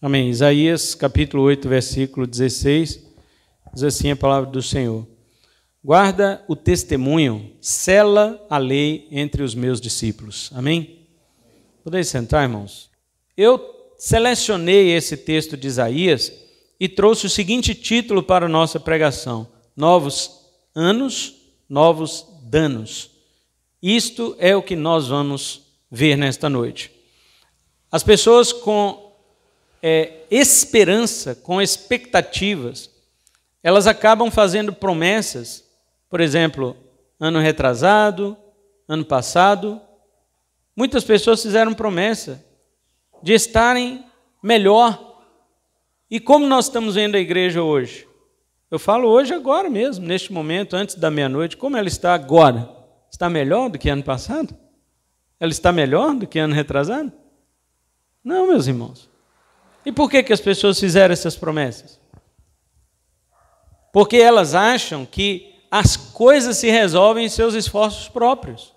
Amém. Isaías capítulo 8, versículo 16, diz assim a palavra do Senhor: guarda o testemunho, sela a lei entre os meus discípulos. Amém? Podem sentar, irmãos? Eu selecionei esse texto de Isaías e trouxe o seguinte título para a nossa pregação: Novos anos, novos danos. Isto é o que nós vamos ver nesta noite. As pessoas com esperança, com expectativas, elas acabam fazendo promessas, por exemplo, ano retrasado, ano passado, muitas pessoas fizeram promessa de estarem melhor. E como nós estamos vendo a igreja hoje? Eu falo hoje, agora mesmo, neste momento, antes da meia-noite, como ela está agora? Está melhor do que ano passado? Ela está melhor do que ano retrasado? Não, meus irmãos. E por que as pessoas fizeram essas promessas? Porque elas acham que as coisas se resolvem em seus esforços próprios.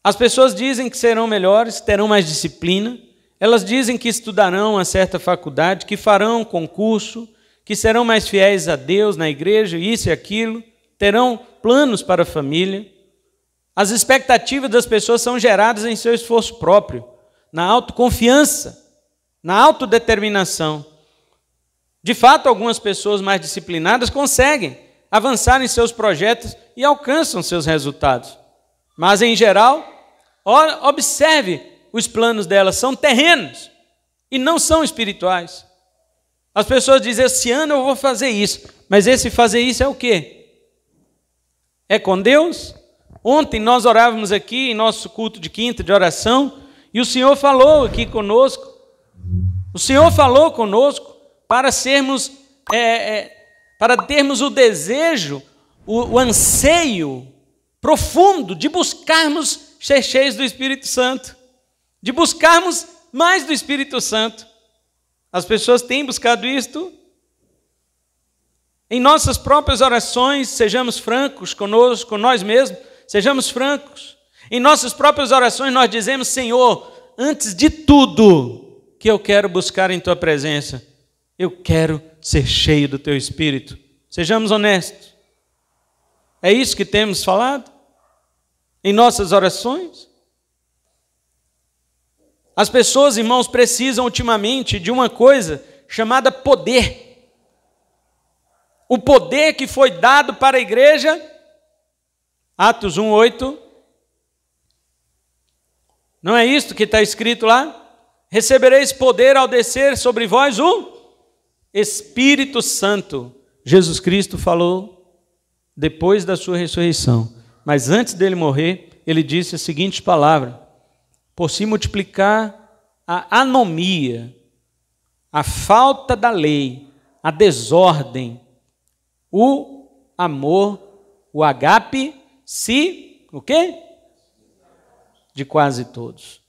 As pessoas dizem que serão melhores, terão mais disciplina, elas dizem que estudarão uma certa faculdade, que farão concurso, que serão mais fiéis a Deus na igreja, isso e aquilo, terão planos para a família. As expectativas das pessoas são geradas em seu esforço próprio, na autoconfiança, na autodeterminação. De fato, algumas pessoas mais disciplinadas conseguem avançar em seus projetos e alcançam seus resultados. Mas, em geral, observe os planos delas, são terrenos e não são espirituais. As pessoas dizem, esse ano eu vou fazer isso, mas esse fazer isso é o quê? É com Deus? Ontem nós orávamos aqui em nosso culto de quinta de oração e o Senhor falou aqui conosco. O Senhor falou conosco para sermos, para termos o desejo, o anseio profundo de buscarmos ser cheios do Espírito Santo, de buscarmos mais do Espírito Santo. As pessoas têm buscado isto. Em nossas próprias orações, sejamos francos conosco, com nós mesmos, sejamos francos. Em nossas próprias orações nós dizemos, Senhor, antes de tudo que eu quero buscar em Tua presença, eu quero ser cheio do Teu Espírito. Sejamos honestos. É isso que temos falado em nossas orações? As pessoas, irmãos, precisam ultimamente de uma coisa chamada poder. O poder que foi dado para a igreja, Atos 1:8. Não é isto que está escrito lá? Recebereis poder ao descer sobre vós o Espírito Santo. Jesus Cristo falou depois da sua ressurreição. Mas antes dele morrer, ele disse a seguinte palavra: por se multiplicar a anomia, a falta da lei, a desordem, o amor, o agape, o quê? De quase todos.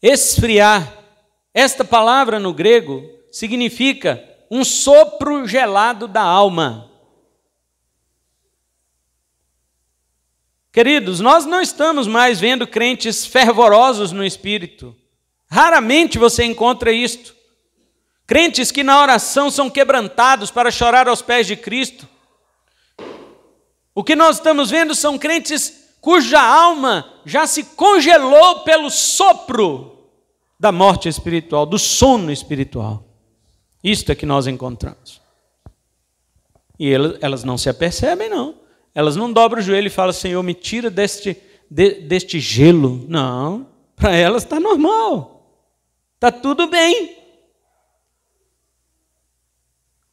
Esfriar, esta palavra no grego significa um sopro gelado da alma. Queridos, nós não estamos mais vendo crentes fervorosos no Espírito. Raramente você encontra isto. Crentes que na oração são quebrantados para chorar aos pés de Cristo. O que nós estamos vendo são crentes cuja alma já se congelou pelo sopro da morte espiritual, do sono espiritual. Isto é que nós encontramos. E elas não se apercebem, não. Elas não dobram o joelho e falam, Senhor, me tira deste gelo. Não, para elas está normal. Está tudo bem.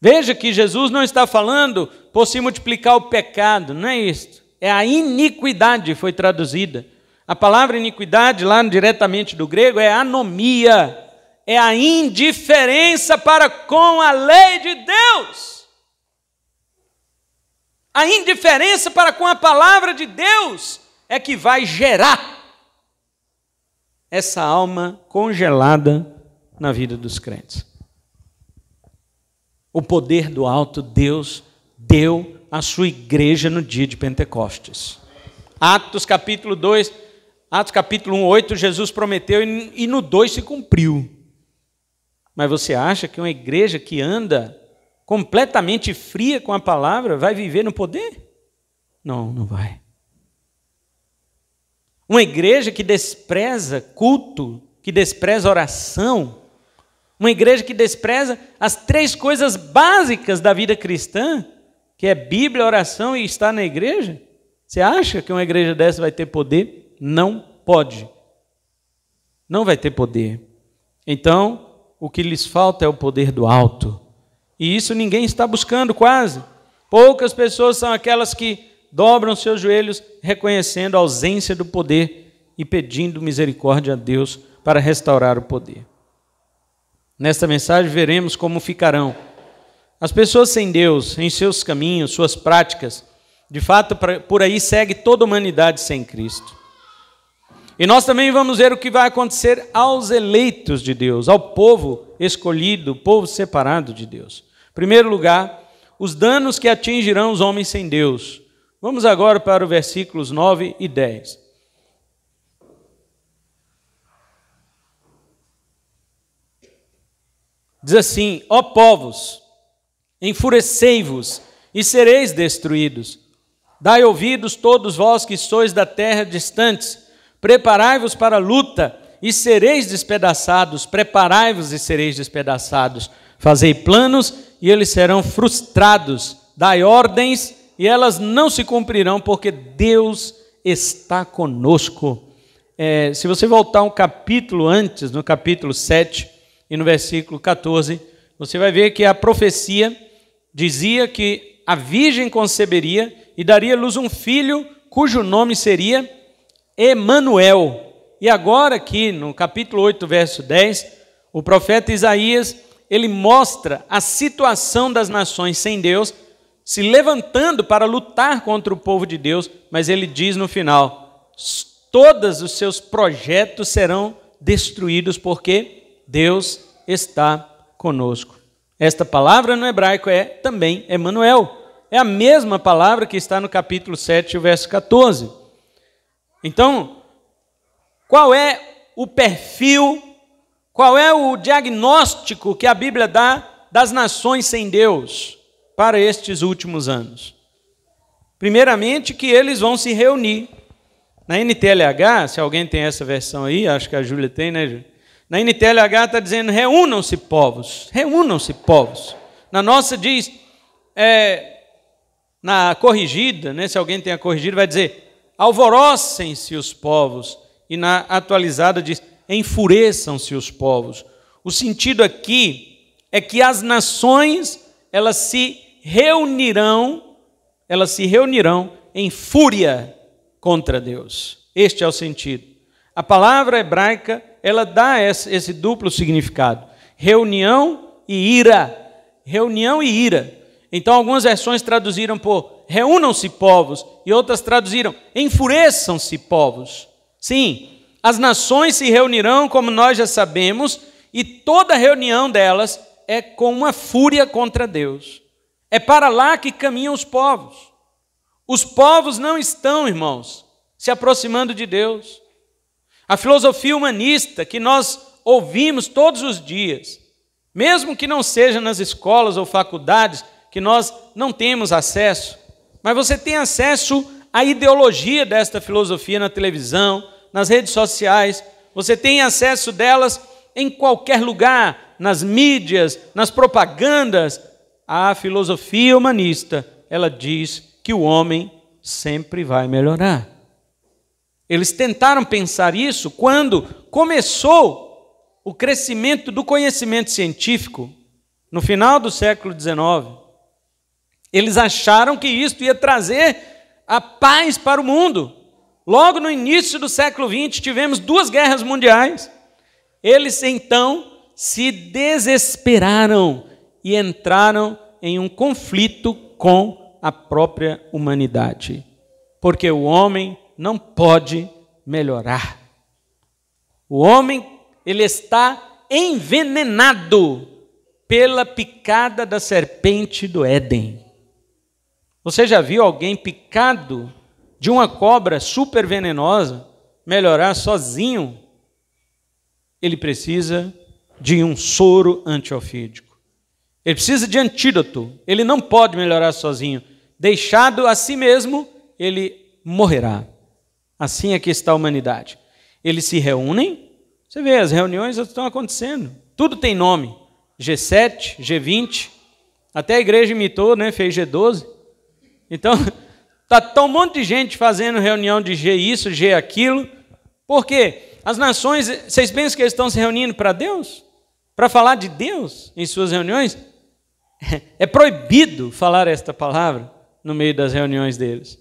Veja que Jesus não está falando por se multiplicar o pecado, não é isso. É a iniquidade, foi traduzida. A palavra iniquidade, lá diretamente do grego, é anomia. É a indiferença para com a lei de Deus. A indiferença para com a palavra de Deus é que vai gerar essa alma congelada na vida dos crentes. O poder do alto Deus deu à sua igreja no dia de Pentecostes. Atos capítulo 2, Atos capítulo 1, 8, Jesus prometeu e no 2 se cumpriu. Mas você acha que uma igreja que anda completamente fria com a palavra vai viver no poder? Não, não vai. Uma igreja que despreza culto, que despreza oração, uma igreja que despreza as 3 coisas básicas da vida cristã, que é Bíblia, oração e estar na igreja, você acha que uma igreja dessa vai ter poder? Não pode. Não vai ter poder. Então, o que lhes falta é o poder do alto. E isso ninguém está buscando quase. Poucas pessoas são aquelas que dobram seus joelhos reconhecendo a ausência do poder e pedindo misericórdia a Deus para restaurar o poder. Nesta mensagem veremos como ficarão as pessoas sem Deus, em seus caminhos, suas práticas. De fato, por aí segue toda a humanidade sem Cristo. E nós também vamos ver o que vai acontecer aos eleitos de Deus, ao povo escolhido, povo separado de Deus. Em primeiro lugar, os danos que atingirão os homens sem Deus. Vamos agora para os versículos 9 e 10. Diz assim: ó povos, enfurecei-vos e sereis destruídos. Dai ouvidos todos vós que sois da terra distantes. Preparai-vos para a luta e sereis despedaçados. Preparai-vos e sereis despedaçados. Fazei planos e eles serão frustrados. Dai ordens e elas não se cumprirão, porque Deus está conosco. Se você voltar um capítulo antes, no capítulo 7 e no versículo 14, você vai ver que a profecia dizia que a virgem conceberia e daria à luz um filho cujo nome seria Emanuel. E agora aqui no capítulo 8, verso 10, o profeta Isaías, ele mostra a situação das nações sem Deus, se levantando para lutar contra o povo de Deus, mas ele diz no final: todos os seus projetos serão destruídos, porque Deus está conosco. Esta palavra no hebraico é também Emanuel. É a mesma palavra que está no capítulo 7, verso 14. Então, qual é o perfil, qual é o diagnóstico que a Bíblia dá das nações sem Deus para estes últimos anos? Primeiramente, que eles vão se reunir. Na NTLH, se alguém tem essa versão aí, acho que a Júlia tem, né, Júlia? Na NTLH está dizendo: reúnam-se povos, reúnam-se povos. Na nossa diz, na corrigida, né, se alguém tem a corrigida, vai dizer: alvorocem-se os povos. E na atualizada diz: enfureçam-se os povos. O sentido aqui é que as nações, elas se reunirão em fúria contra Deus. Este é o sentido. A palavra hebraica, ela dá esse duplo significado: reunião e ira. Reunião e ira. Então, algumas versões traduziram por reúnam-se povos, e outras traduziram enfureçam-se povos. Sim, as nações se reunirão, como nós já sabemos, e toda reunião delas é com uma fúria contra Deus. É para lá que caminham os povos. Os povos não estão, irmãos, se aproximando de Deus. A filosofia humanista que nós ouvimos todos os dias, mesmo que não seja nas escolas ou faculdades, que nós não temos acesso, mas você tem acesso à ideologia desta filosofia na televisão, nas redes sociais, você tem acesso delas em qualquer lugar, nas mídias, nas propagandas. A filosofia humanista, ela diz que o homem sempre vai melhorar. Eles tentaram pensar isso quando começou o crescimento do conhecimento científico, no final do século XIX. Eles acharam que isto ia trazer a paz para o mundo. Logo no início do século XX, tivemos 2 guerras mundiais. Eles, então, se desesperaram e entraram em um conflito com a própria humanidade. Porque o homem não pode melhorar. O homem, ele está envenenado pela picada da serpente do Éden. Você já viu alguém picado de uma cobra super venenosa? melhorar sozinho, ele precisa de um soro antiofídico. Ele precisa de antídoto. Ele não pode melhorar sozinho. Deixado a si mesmo, ele morrerá. Assim é que está a humanidade. Eles se reúnem, você vê, as reuniões estão acontecendo. Tudo tem nome. G7, G20, até a igreja imitou, né? Fez G12. Então, tá um monte de gente fazendo reunião de G isso, G aquilo. Por quê? As nações, vocês pensam que eles estão se reunindo para Deus? Para falar de Deus em suas reuniões? É proibido falar esta palavra no meio das reuniões deles.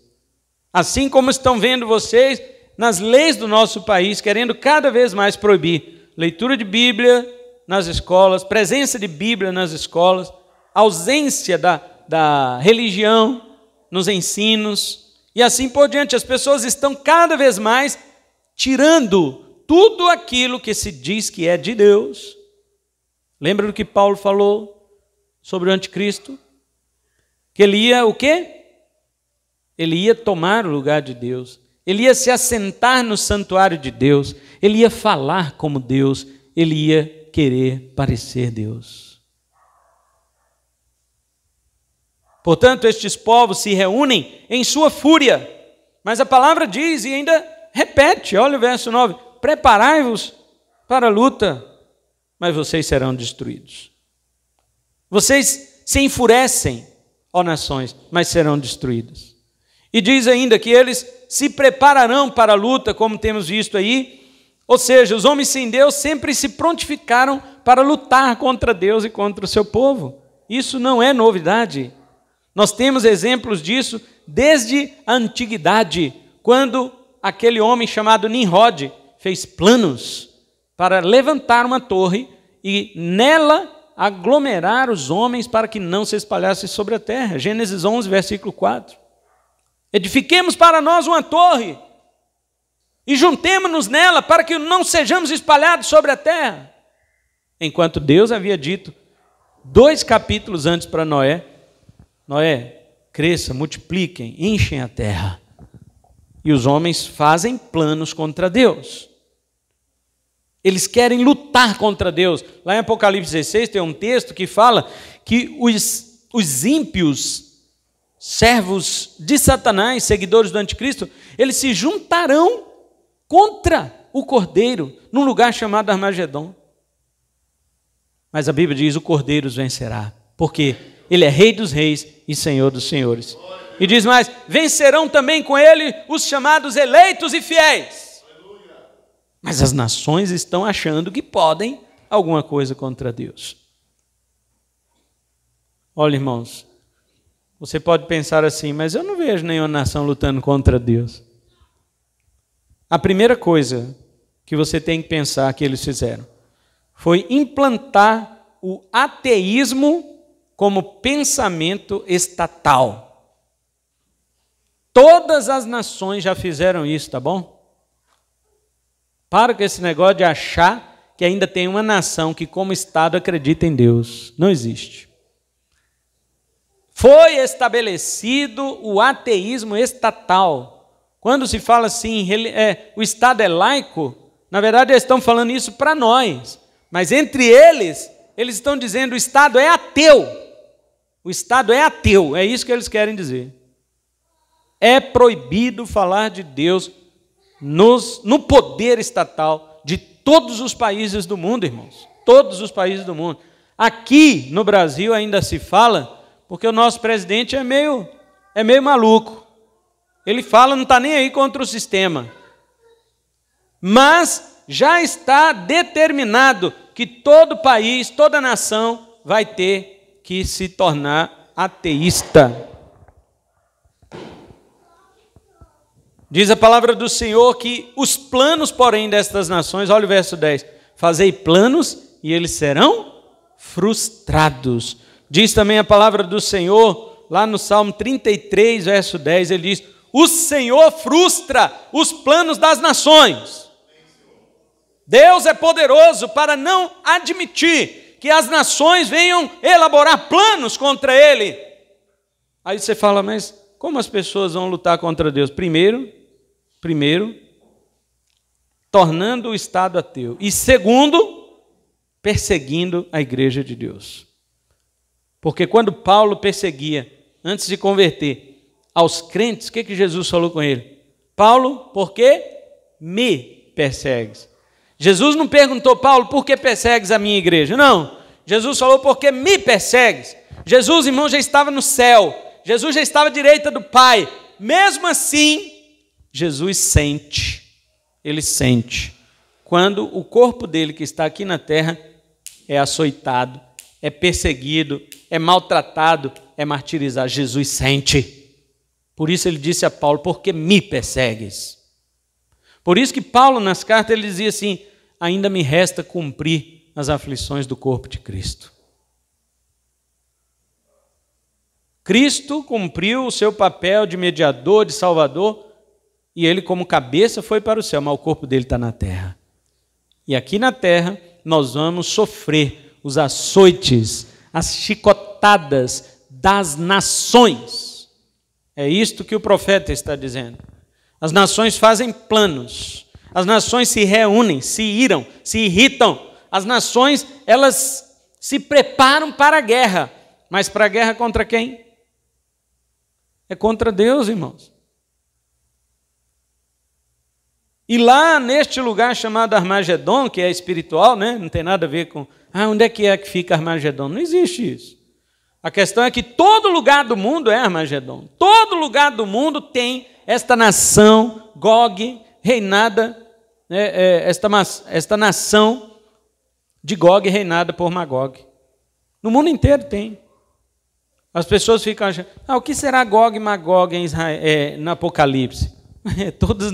Assim como estão vendo vocês nas leis do nosso país, querendo cada vez mais proibir leitura de Bíblia nas escolas, presença de Bíblia nas escolas, ausência da religião nos ensinos, e assim por diante. As pessoas estão cada vez mais tirando tudo aquilo que se diz que é de Deus. Lembra do que Paulo falou sobre o anticristo? Que ele ia o quê? Ele ia tomar o lugar de Deus. Ele ia se assentar no santuário de Deus. Ele ia falar como Deus. Ele ia querer parecer Deus. Portanto, estes povos se reúnem em sua fúria. Mas a palavra diz e ainda repete, olha o verso 9: preparai-vos para a luta, mas vocês serão destruídos. Vocês se enfurecem, ó nações, mas serão destruídos. E diz ainda que eles se prepararão para a luta, como temos visto aí. Ou seja, os homens sem Deus sempre se prontificaram para lutar contra Deus e contra o seu povo. Isso não é novidade. Nós temos exemplos disso desde a antiguidade, quando aquele homem chamado Nimrod fez planos para levantar uma torre e nela aglomerar os homens para que não se espalhassem sobre a terra. Gênesis 11, versículo 4. Edifiquemos para nós uma torre e juntemo-nos nela para que não sejamos espalhados sobre a terra. Enquanto Deus havia dito 2 capítulos antes para Noé: Noé, cresça, multipliquem, enchem a terra. E os homens fazem planos contra Deus. Eles querem lutar contra Deus. Lá em Apocalipse 16 tem um texto que fala que os ímpios, servos de Satanás, seguidores do anticristo, eles se juntarão contra o Cordeiro num lugar chamado Armagedon. Mas a Bíblia diz: o Cordeiro os vencerá, porque ele é Rei dos reis e Senhor dos senhores. E diz mais: vencerão também com ele os chamados eleitos e fiéis. Mas as nações estão achando que podem alguma coisa contra Deus. Olha, irmãos, você pode pensar assim: mas eu não vejo nenhuma nação lutando contra Deus. A primeira coisa que você tem que pensar que eles fizeram foi implantar o ateísmo como pensamento estatal. Todas as nações já fizeram isso, tá bom? Para com esse negócio de achar que ainda tem uma nação que, como Estado, acredita em Deus. Não existe. Foi estabelecido o ateísmo estatal. Quando se fala assim, o Estado é laico, na verdade eles estão falando isso para nós. Mas entre eles estão dizendo: o Estado é ateu. O Estado é ateu, é isso que eles querem dizer. É proibido falar de Deus no poder estatal de todos os países do mundo, irmãos. Todos os países do mundo. Aqui no Brasil ainda se fala, porque o nosso presidente é meio maluco. Ele fala, não está nem aí contra o sistema. Mas já está determinado que todo país, toda nação vai ter que se tornar ateísta. Diz a palavra do Senhor que os planos, porém, destas nações, olha o verso 10, fazei planos e eles serão frustrados. Diz também a palavra do Senhor, lá no Salmo 33, verso 10, ele diz: o Senhor frustra os planos das nações. Deus é poderoso para não admitir que as nações venham elaborar planos contra Ele. Aí você fala: mas como as pessoas vão lutar contra Deus? Primeiro, tornando o Estado ateu. E segundo, perseguindo a igreja de Deus. Porque quando Paulo perseguia, antes de converter, aos crentes, o que Jesus falou com ele? Paulo, por que me persegues? Jesus não perguntou, Paulo, por que persegues a minha igreja? Não. Jesus falou, por que me persegues? Jesus, irmão, já estava no céu. Jesus já estava à direita do Pai. Mesmo assim, Jesus sente. Ele sente. Quando o corpo dele, que está aqui na terra, é açoitado, é perseguido, é maltratado, é martirizado. Jesus sente. Por isso ele disse a Paulo, por que me persegues? Por isso que Paulo, nas cartas, ele dizia assim, ainda me resta cumprir as aflições do corpo de Cristo. Cristo cumpriu o seu papel de mediador, de salvador, e ele como cabeça foi para o céu, mas o corpo dele está na terra. E aqui na terra nós vamos sofrer os açoites, as chicotadas das nações. É isto que o profeta está dizendo. As nações fazem planos, as nações se reúnem, se iram, se irritam. As nações, elas se preparam para a guerra. Mas para a guerra contra quem? É contra Deus, irmãos. E lá neste lugar chamado Armagedon, que é espiritual, né? Não tem nada a ver com... onde é que fica Armagedon? Não existe isso. A questão é que todo lugar do mundo é Armagedon. Todo lugar do mundo tem esta nação, Gog, reinada, né, esta nação de Gog reinada por Magog. No mundo inteiro tem. As pessoas ficam achando, o que será Gog e Magog em Israel, no Apocalipse? Todas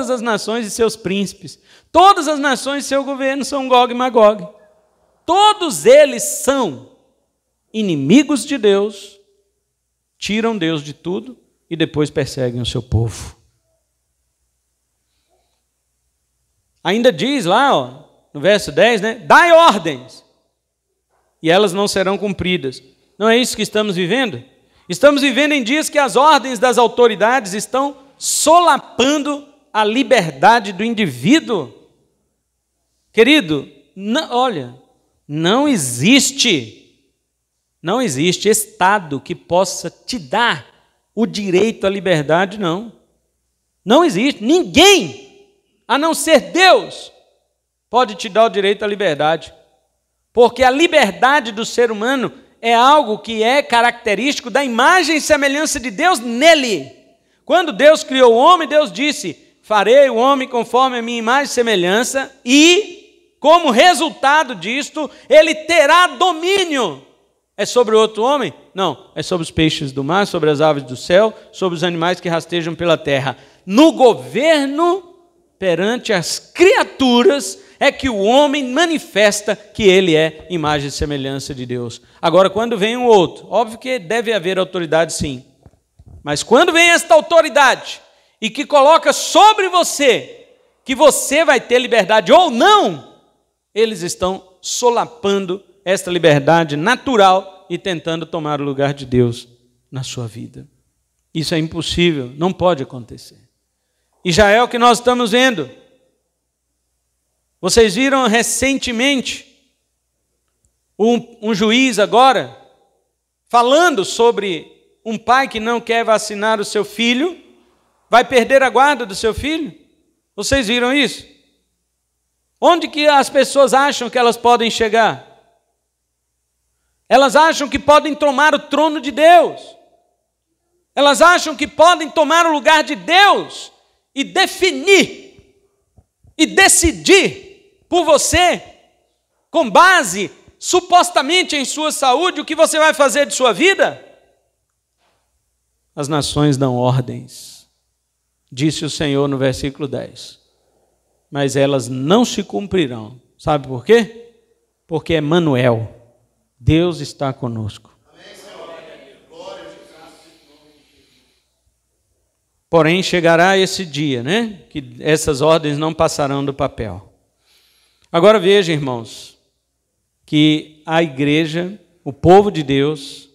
as nações e seus príncipes, todas as nações e seu governo são Gog e Magog. Todos eles são inimigos de Deus, tiram Deus de tudo e depois perseguem o seu povo. Ainda diz lá, no verso 10, né? Dai ordens, e elas não serão cumpridas. Não é isso que estamos vivendo? Estamos vivendo em dias que as ordens das autoridades estão solapando a liberdade do indivíduo. Querido, não existe Estado que possa te dar o direito à liberdade, não. Não existe. Ninguém, a não ser Deus, pode te dar o direito à liberdade. Porque a liberdade do ser humano é algo que é característico da imagem e semelhança de Deus nele. Quando Deus criou o homem, Deus disse, farei o homem conforme a minha imagem e semelhança, e, como resultado disto, ele terá domínio. É sobre outro homem? Não, é sobre os peixes do mar, sobre as aves do céu, sobre os animais que rastejam pela terra. No governo, perante as criaturas, é que o homem manifesta que ele é imagem e semelhança de Deus. Agora, quando vem um outro, óbvio que deve haver autoridade sim, mas quando vem esta autoridade e que coloca sobre você que você vai ter liberdade ou não, eles estão solapando esta liberdade natural e tentando tomar o lugar de Deus na sua vida. Isso é impossível, não pode acontecer. E já é o que nós estamos vendo. Vocês viram recentemente um juiz agora falando sobre um pai que não quer vacinar o seu filho, vai perder a guarda do seu filho? Vocês viram isso? Onde que as pessoas acham que elas podem chegar? Elas acham que podem tomar o trono de Deus. Elas acham que podem tomar o lugar de Deus e definir e decidir por você, com base supostamente em sua saúde, o que você vai fazer de sua vida? As nações dão ordens, disse o Senhor no versículo 10, mas elas não se cumprirão. Sabe por quê? Porque Emanuel, Deus está conosco. Porém, chegará esse dia, né? Que essas ordens não passarão do papel. Agora veja, irmãos, que a igreja, o povo de Deus,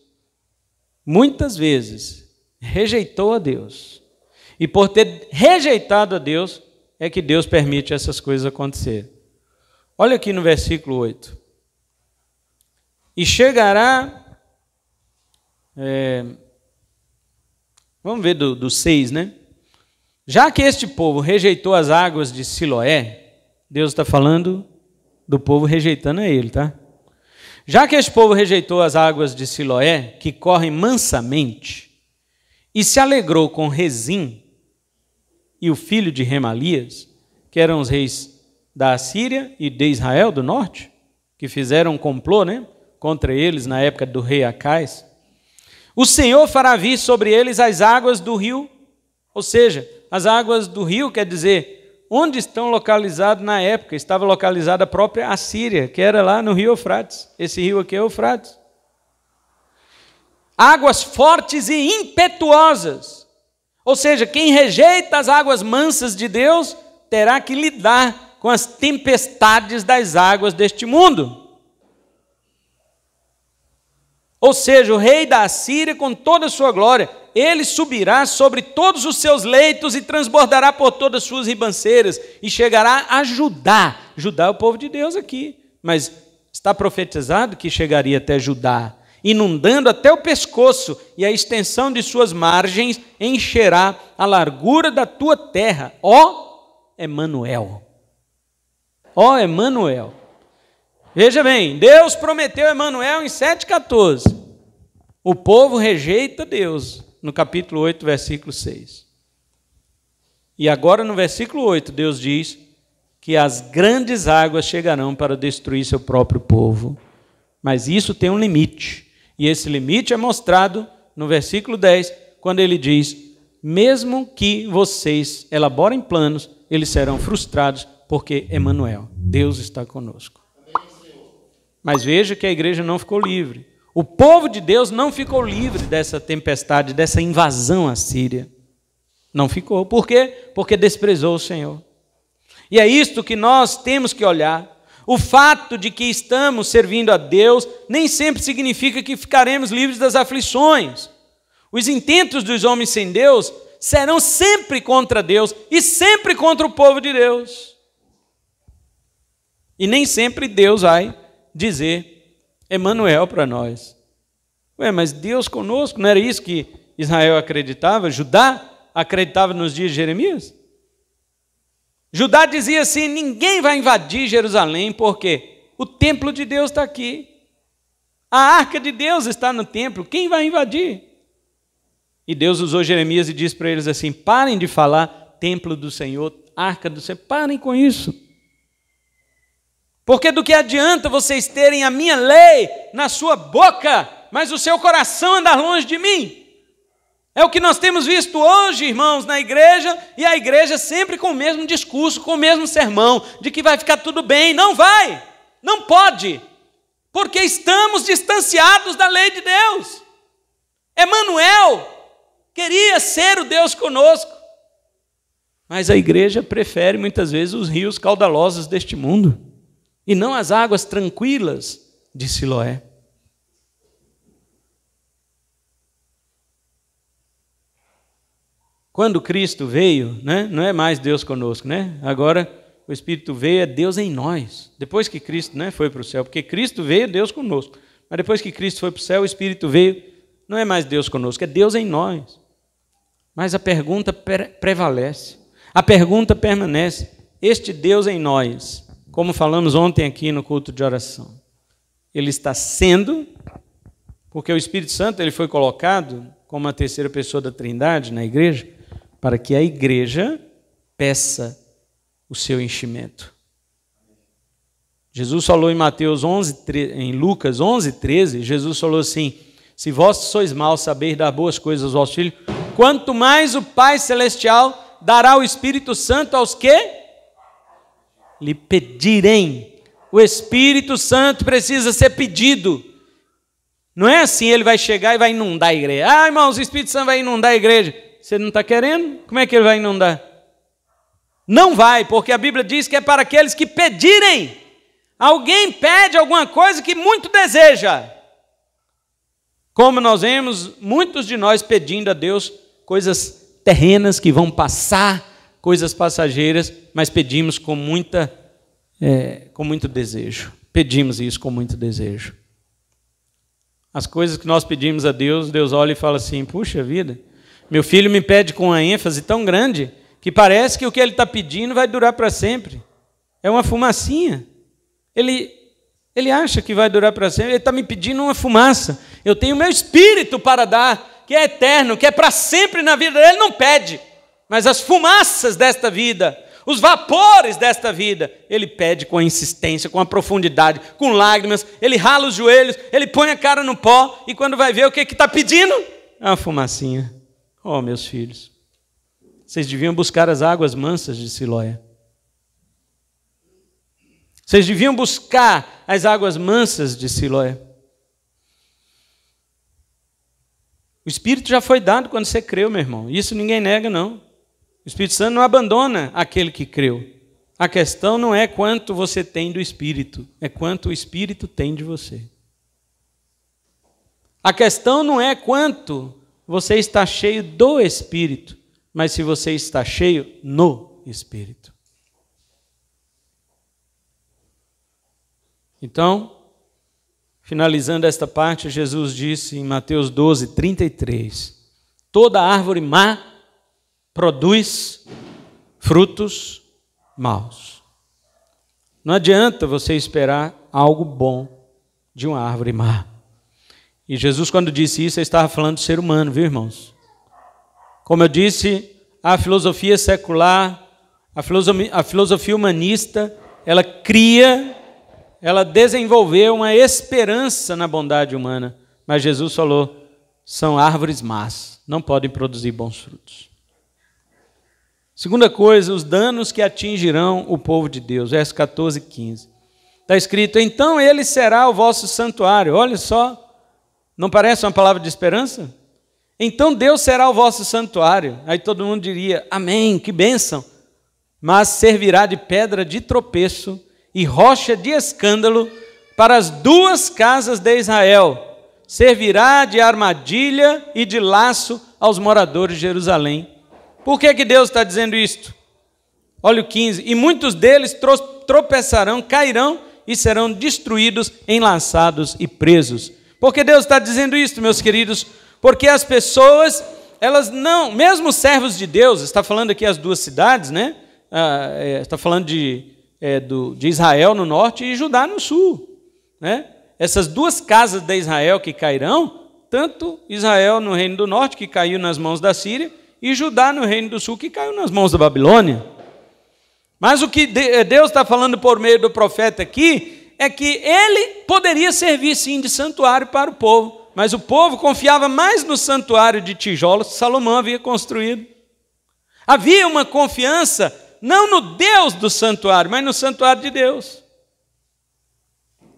muitas vezes rejeitou a Deus. E por ter rejeitado a Deus, é que Deus permite essas coisas acontecerem. Olha aqui no versículo 8. E chegará... vamos ver do 6, né? Já que este povo rejeitou as águas de Siloé, Deus está falando do povo rejeitando a ele, tá? Já que este povo rejeitou as águas de Siloé, que correm mansamente, e se alegrou com Rezim e o filho de Remalias, que eram os reis da Assíria e de Israel do norte, que fizeram um complô, né, contra eles na época do rei Acais, o Senhor fará vir sobre eles as águas do rio, ou seja, as águas do rio, quer dizer, onde estão localizados na época, estava localizada a própria Assíria, que era lá no rio Eufrates. Esse rio aqui é Eufrates. Águas fortes e impetuosas. Ou seja, quem rejeita as águas mansas de Deus, terá que lidar com as tempestades das águas deste mundo. Ou seja, o rei da Assíria, com toda a sua glória, ele subirá sobre todos os seus leitos e transbordará por todas as suas ribanceiras e chegará a Judá. Judá é o povo de Deus aqui, mas está profetizado que chegaria até Judá, inundando até o pescoço, e a extensão de suas margens encherá a largura da tua terra. Ó Emanuel! Ó Emanuel! Veja bem, Deus prometeu Emanuel em 7,14. O povo rejeita Deus, no capítulo 8, versículo 6. E agora no versículo 8, Deus diz que as grandes águas chegarão para destruir seu próprio povo. Mas isso tem um limite. E esse limite é mostrado no versículo 10, quando ele diz: mesmo que vocês elaborem planos, eles serão frustrados, porque Emanuel, Deus está conosco. Mas veja que a igreja não ficou livre. O povo de Deus não ficou livre dessa tempestade, dessa invasão assíria. Não ficou. Por quê? Porque desprezou o Senhor. E é isto que nós temos que olhar. O fato de que estamos servindo a Deus nem sempre significa que ficaremos livres das aflições. Os intentos dos homens sem Deus serão sempre contra Deus e sempre contra o povo de Deus. E nem sempre Deus vai dizer Emanuel para nós. Ué, mas Deus conosco, não era isso que Israel acreditava? Judá acreditava nos dias de Jeremias? Judá dizia assim: ninguém vai invadir Jerusalém, porque o templo de Deus está aqui. A arca de Deus está no templo, quem vai invadir? E Deus usou Jeremias e disse para eles assim: parem de falar templo do Senhor, arca do Senhor, parem com isso. Porque do que adianta vocês terem a minha lei na sua boca, mas o seu coração andar longe de mim? É o que nós temos visto hoje, irmãos, na igreja, e a igreja sempre com o mesmo discurso, com o mesmo sermão, de que vai ficar tudo bem. Não vai, não pode, porque estamos distanciados da lei de Deus. Emanuel queria ser o Deus conosco, mas a igreja prefere muitas vezes os rios caudalosos deste mundo, e não as águas tranquilas de Siloé. Quando Cristo veio, né, não é mais Deus conosco, né? Agora o Espírito veio, é Deus em nós. Depois que Cristo, né, foi para o céu, porque Cristo veio, Deus conosco. Mas depois que Cristo foi para o céu, o Espírito veio, não é mais Deus conosco, é Deus em nós. Mas a pergunta prevalece, a pergunta permanece: este Deus em nós, como falamos ontem aqui no culto de oração, ele está sendo, porque o Espírito Santo ele foi colocado como a terceira pessoa da Trindade na igreja, para que a igreja peça o seu enchimento. Jesus falou em Lucas 11:13, Jesus falou assim: se vós sois maus, sabeis dar boas coisas aos vossos filhos, quanto mais o Pai Celestial dará o Espírito Santo aos que lhe pedirem. O Espírito Santo precisa ser pedido. Não é assim, ele vai chegar e vai inundar a igreja. Ah, irmãos, o Espírito Santo vai inundar a igreja. Você não está querendo? Como é que ele vai inundar? Não vai, porque a Bíblia diz que é para aqueles que pedirem. Alguém pede alguma coisa que muito deseja. Como nós vemos muitos de nós pedindo a Deus coisas terrenas que vão passar, coisas passageiras, mas pedimos com muito desejo. Pedimos isso com muito desejo. As coisas que nós pedimos a Deus, Deus olha e fala assim, puxa vida, meu filho me pede com uma ênfase tão grande que parece que o que ele está pedindo vai durar para sempre. É uma fumacinha. Ele acha que vai durar para sempre, ele está me pedindo uma fumaça. Eu tenho meu espírito para dar, que é eterno, que é para sempre na vida dele, ele não pede. Mas as fumaças desta vida, os vapores desta vida, ele pede com a insistência, com a profundidade, com lágrimas, ele rala os joelhos, ele põe a cara no pó, e quando vai ver o que está pedindo, é uma fumacinha. Oh, meus filhos, vocês deviam buscar as águas mansas de Siloé. Vocês deviam buscar as águas mansas de Siloé. O Espírito já foi dado quando você creu, meu irmão. Isso ninguém nega, não. O Espírito Santo não abandona aquele que creu. A questão não é quanto você tem do Espírito, é quanto o Espírito tem de você. A questão não é quanto você está cheio do Espírito, mas se você está cheio no Espírito. Então, finalizando esta parte, Jesus disse em Mateus 12, 33, toda árvore má produz frutos maus. Não adianta você esperar algo bom de uma árvore má. E Jesus, quando disse isso, ele estava falando do ser humano, viu, irmãos? Como eu disse, a filosofia secular, a filosofia humanista, ela desenvolveu uma esperança na bondade humana. Mas Jesus falou, são árvores más, não podem produzir bons frutos. Segunda coisa, os danos que atingirão o povo de Deus. Versos 14 e 15. Está escrito, então ele será o vosso santuário. Olha só, não parece uma palavra de esperança? Então Deus será o vosso santuário. Aí todo mundo diria, amém, que bênção. Mas servirá de pedra de tropeço e rocha de escândalo para as duas casas de Israel. Servirá de armadilha e de laço aos moradores de Jerusalém. Por que Deus está dizendo isto? Olha o 15. E muitos deles tropeçarão, cairão e serão destruídos, enlaçados e presos. Por que Deus está dizendo isto, meus queridos? Porque as pessoas, elas não, mesmo os servos de Deus, está falando aqui as duas cidades, né? Está falando de Israel no norte e Judá no sul, né? Essas duas casas de Israel que cairão, tanto Israel no reino do norte, que caiu nas mãos da Síria, e Judá no reino do sul, que caiu nas mãos da Babilônia. Mas o que Deus está falando por meio do profeta aqui, é que ele poderia servir sim de santuário para o povo, mas o povo confiava mais no santuário de tijolos que Salomão havia construído. Havia uma confiança, não no Deus do santuário, mas no santuário de Deus.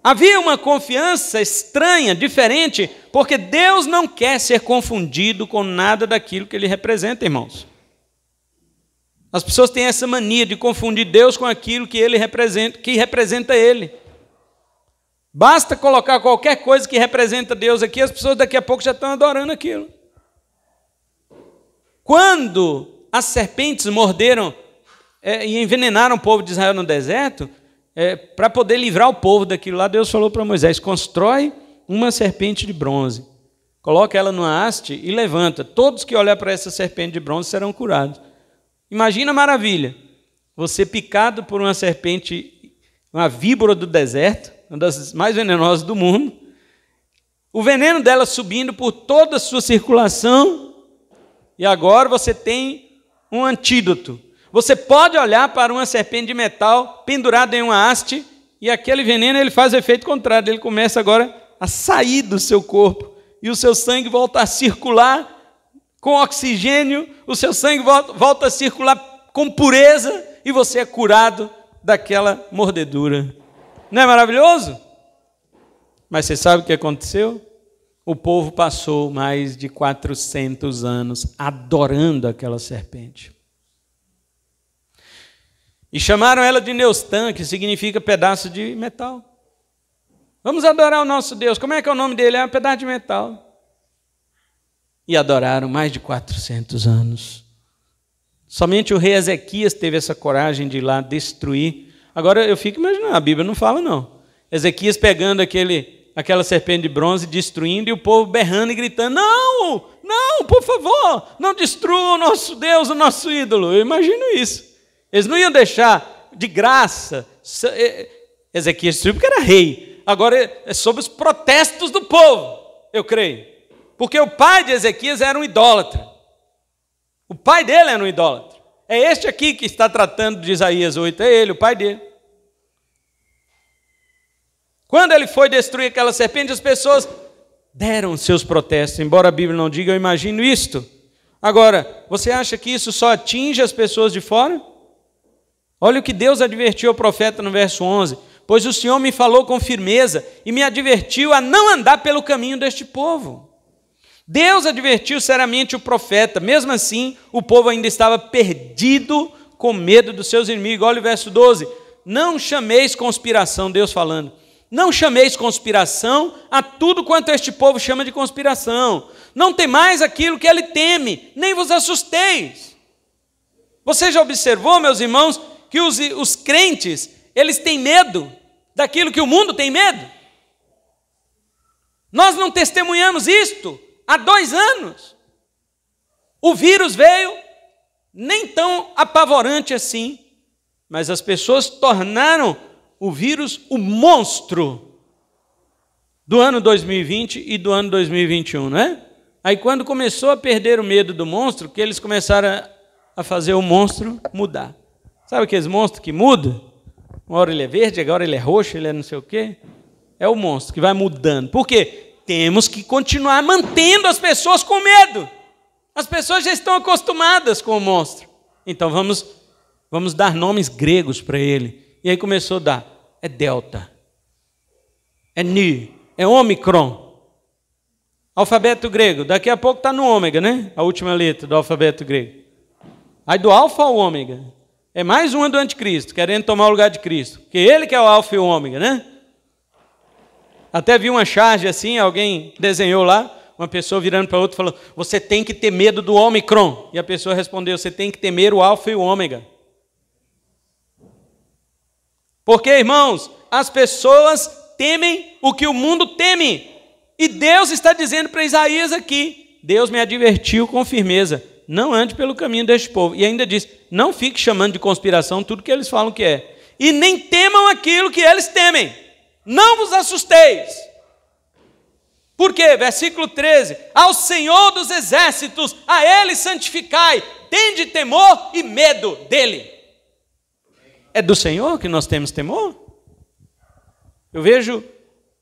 Havia uma confiança estranha, diferente, porque Deus não quer ser confundido com nada daquilo que Ele representa, irmãos. As pessoas têm essa mania de confundir Deus com aquilo que Ele representa, que representa Ele. Basta colocar qualquer coisa que representa Deus aqui, as pessoas daqui a pouco já estão adorando aquilo. Quando as serpentes morderam e envenenaram o povo de Israel no deserto, para poder livrar o povo daquilo lá, Deus falou para Moisés, constrói uma serpente de bronze, coloca ela numa haste e levanta. Todos que olhar para essa serpente de bronze serão curados. Imagina a maravilha, você picado por uma serpente, uma víbora do deserto, uma das mais venenosas do mundo, o veneno dela subindo por toda a sua circulação, e agora você tem um antídoto. Você pode olhar para uma serpente de metal pendurada em uma haste e aquele veneno ele faz o efeito contrário. Ele começa agora a sair do seu corpo e o seu sangue volta a circular com oxigênio, o seu sangue volta a circular com pureza e você é curado daquela mordedura. Não é maravilhoso? Mas você sabe o que aconteceu? O povo passou mais de 400 anos adorando aquela serpente. E chamaram ela de Neustã, que significa pedaço de metal. Vamos adorar o nosso Deus. Como é que é o nome dele? É um pedaço de metal. E adoraram mais de 400 anos. Somente o rei Ezequias teve essa coragem de ir lá destruir. Agora eu fico imaginando, a Bíblia não fala não. Ezequias pegando aquela serpente de bronze, destruindo, e o povo berrando e gritando, não, não, por favor, não destrua o nosso Deus, o nosso ídolo. Eu imagino isso. Eles não iam deixar de graça. Ezequias destruiu porque era rei. Agora é sobre os protestos do povo, eu creio. Porque o pai de Ezequias era um idólatra. O pai dele era um idólatra. É este aqui que está tratando de Isaías 8, é ele, o pai dele. Quando ele foi destruir aquela serpente, as pessoas deram seus protestos. Embora a Bíblia não diga, eu imagino isto. Agora, você acha que isso só atinge as pessoas de fora? Olha o que Deus advertiu ao profeta no verso 11. Pois o Senhor me falou com firmeza e me advertiu a não andar pelo caminho deste povo. Deus advertiu seriamente o profeta. Mesmo assim, o povo ainda estava perdido com medo dos seus inimigos. Olha o verso 12. Não chameis conspiração, Deus falando. Não chameis conspiração a tudo quanto este povo chama de conspiração. Não temais aquilo que ele teme, nem vos assusteis. Você já observou, meus irmãos, que os crentes, eles têm medo daquilo que o mundo tem medo? Nós não testemunhamos isto há 2 anos. O vírus veio, nem tão apavorante assim, mas as pessoas tornaram o vírus o monstro do ano 2020 e do ano 2021, não é? Aí quando começou a perder o medo do monstro, que eles começaram a fazer o monstro mudar. Sabe aqueles monstros que mudam? Uma hora ele é verde, agora ele é roxo, ele é não sei o quê. É o monstro que vai mudando. Por quê? Temos que continuar mantendo as pessoas com medo. As pessoas já estão acostumadas com o monstro. Então vamos dar nomes gregos para ele. E aí começou a dar. É Delta. É Ni. É Ômicron. Alfabeto grego. Daqui a pouco está no ômega, né? A última letra do alfabeto grego. Aí do alfa ao ômega. É mais uma do anticristo, querendo tomar o lugar de Cristo. Porque ele que é o alfa e o ômega, né? Até vi uma charge assim, alguém desenhou lá, uma pessoa virando para outra falando, você tem que ter medo do Ômicron. E a pessoa respondeu, você tem que temer o alfa e o ômega. Porque, irmãos, as pessoas temem o que o mundo teme. E Deus está dizendo para Isaías aqui, Deus me advertiu com firmeza, não ande pelo caminho deste povo. E ainda diz, não fique chamando de conspiração tudo que eles falam que é. E nem temam aquilo que eles temem. Não vos assusteis. Por quê? Versículo 13. Ao Senhor dos exércitos, a Ele santificai. Tende temor e medo dEle. É do Senhor que nós temos temor? Eu vejo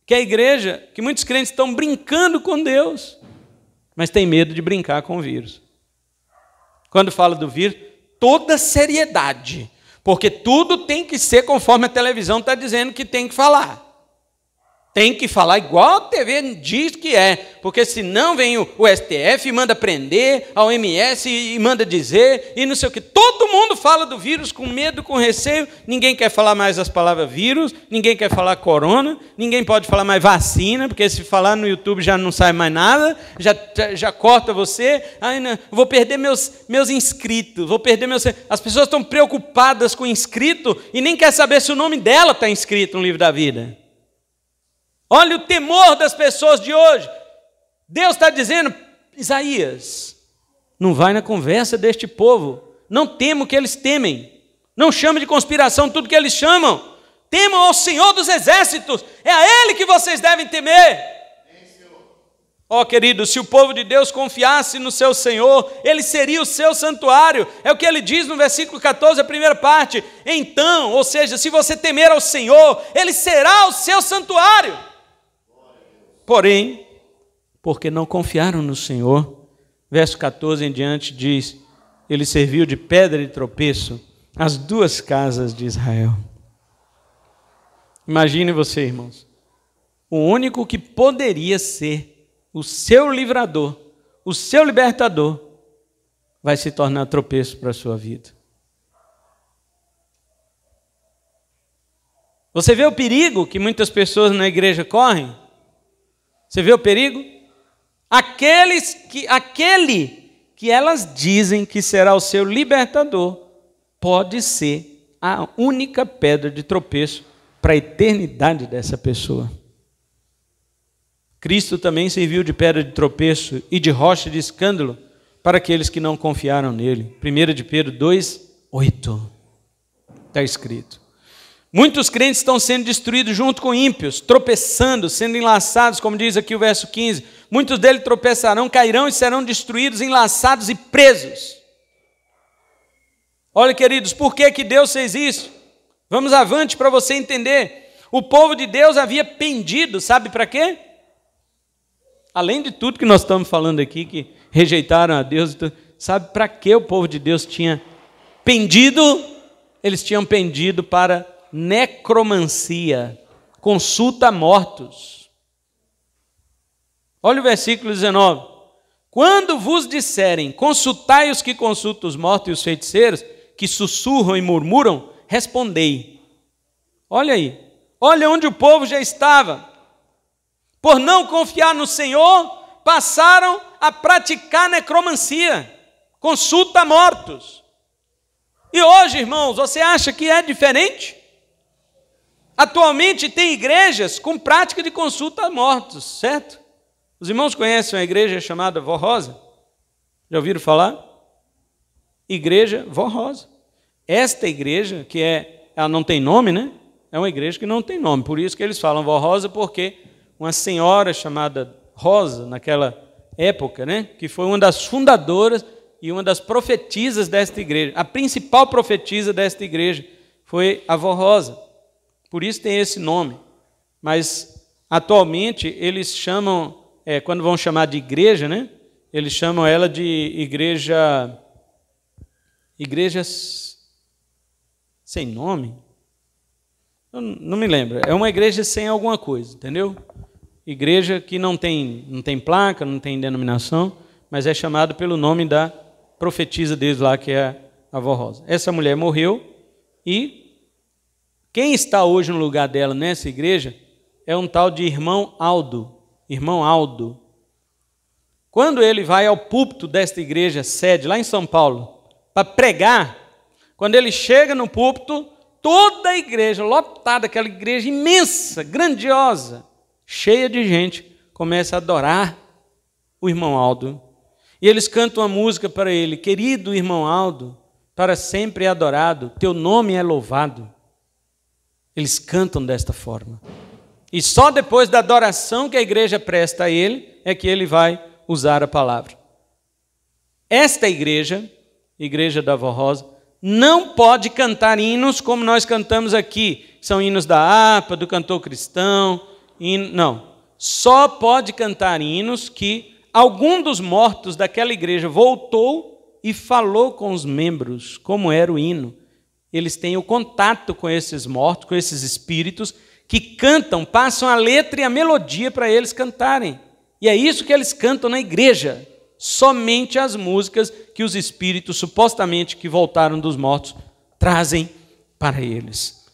que a igreja, que muitos crentes estão brincando com Deus, mas tem medo de brincar com o vírus. Quando fala do vírus, toda seriedade, porque tudo tem que ser conforme a televisão está dizendo que tem que falar. Tem que falar igual a TV diz que é, porque senão vem o STF e manda prender, a OMS e manda dizer, e não sei o que. Todo mundo fala do vírus com medo, com receio, ninguém quer falar mais as palavras vírus, ninguém quer falar corona, ninguém pode falar mais vacina, porque se falar no YouTube já não sai mais nada, já corta você, ai, não, vou perder meus inscritos, vou perder meus... As pessoas estão preocupadas com inscrito e nem quer saber se o nome dela está inscrito no livro da vida. Olha o temor das pessoas de hoje. Deus está dizendo, Isaías, não vai na conversa deste povo. Não tema o que eles temem. Não chame de conspiração tudo que eles chamam. Temam ao Senhor dos exércitos. É a Ele que vocês devem temer. Ó, querido, se o povo de Deus confiasse no seu Senhor, Ele seria o seu santuário. É o que Ele diz no versículo 14, a primeira parte. Então, ou seja, se você temer ao Senhor, Ele será o seu santuário. Porém, porque não confiaram no Senhor, verso 14 em diante diz, Ele serviu de pedra de tropeço às 2 casas de Israel. Imagine você, irmãos, o único que poderia ser o seu livrador, o seu libertador, vai se tornar tropeço para a sua vida. Você vê o perigo que muitas pessoas na igreja correm? Você vê o perigo? Aquele que elas dizem que será o seu libertador, pode ser a única pedra de tropeço para a eternidade dessa pessoa. Cristo também serviu de pedra de tropeço e de rocha de escândalo para aqueles que não confiaram nele. 1 de Pedro 2:8. Está escrito. Muitos crentes estão sendo destruídos junto com ímpios, tropeçando, sendo enlaçados, como diz aqui o verso 15. Muitos deles tropeçarão, cairão e serão destruídos, enlaçados e presos. Olha, queridos, por que Deus fez isso? Vamos avante para você entender. O povo de Deus havia pendido, sabe para quê? Além de tudo que nós estamos falando aqui, que rejeitaram a Deus, sabe para que o povo de Deus tinha pendido? Eles tinham pendido para necromancia, consulta a mortos. Olha o versículo 19. Quando vos disserem, consultai os que consultam os mortos e os feiticeiros, que sussurram e murmuram, respondei. Olha aí, olha onde o povo já estava. Por não confiar no Senhor, passaram a praticar necromancia, consulta a mortos. E hoje, irmãos, você acha que é diferente? Atualmente tem igrejas com prática de consulta a mortos, certo? Os irmãos conhecem uma igreja chamada Vó Rosa? Já ouviram falar? Igreja Vó Rosa. Esta igreja, ela não tem nome, né? É uma igreja que não tem nome, por isso que eles falam Vó Rosa, porque uma senhora chamada Rosa, naquela época, né, que foi uma das fundadoras e uma das profetisas desta igreja. A principal profetisa desta igreja foi a Vó Rosa. Por isso tem esse nome. Mas, atualmente, eles chamam, quando vão chamar de igreja, né, eles chamam ela de igrejas sem nome. Eu não me lembro. É uma igreja sem alguma coisa, entendeu? Igreja que não tem placa, não tem denominação, mas é chamado pelo nome da profetisa deles lá, que é a Vó Rosa. Essa mulher morreu e quem está hoje no lugar dela nessa igreja é um tal de irmão Aldo. Irmão Aldo. Quando ele vai ao púlpito desta igreja sede, lá em São Paulo, para pregar, quando ele chega no púlpito, toda a igreja, lotada, aquela igreja imensa, grandiosa, cheia de gente, começa a adorar o irmão Aldo. E eles cantam uma música para ele: querido irmão Aldo, para sempre é adorado, teu nome é louvado. Eles cantam desta forma. E só depois da adoração que a igreja presta a ele, é que ele vai usar a palavra. Esta igreja, igreja da Vó Rosa, não pode cantar hinos como nós cantamos aqui. São hinos da harpa, do cantor cristão. Não, só pode cantar hinos que algum dos mortos daquela igreja voltou e falou com os membros como era o hino. Eles têm o contato com esses mortos, com esses espíritos que cantam, passam a letra e a melodia para eles cantarem. E é isso que eles cantam na igreja, somente as músicas que os espíritos supostamente que voltaram dos mortos trazem para eles.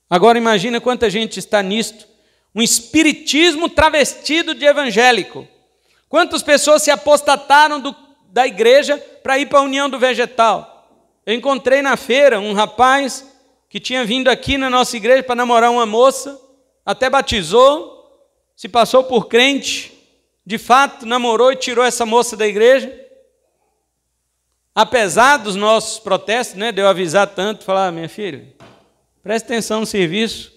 Agora imagina quanta gente está nisto. Um espiritismo travestido de evangélico. Quantas pessoas se apostataram da igreja para ir para a União do Vegetal? Eu encontrei na feira um rapaz que tinha vindo aqui na nossa igreja para namorar uma moça, até batizou, se passou por crente, de fato namorou e tirou essa moça da igreja. Apesar dos nossos protestos, né, de eu avisar tanto, falar: minha filha, preste atenção no serviço.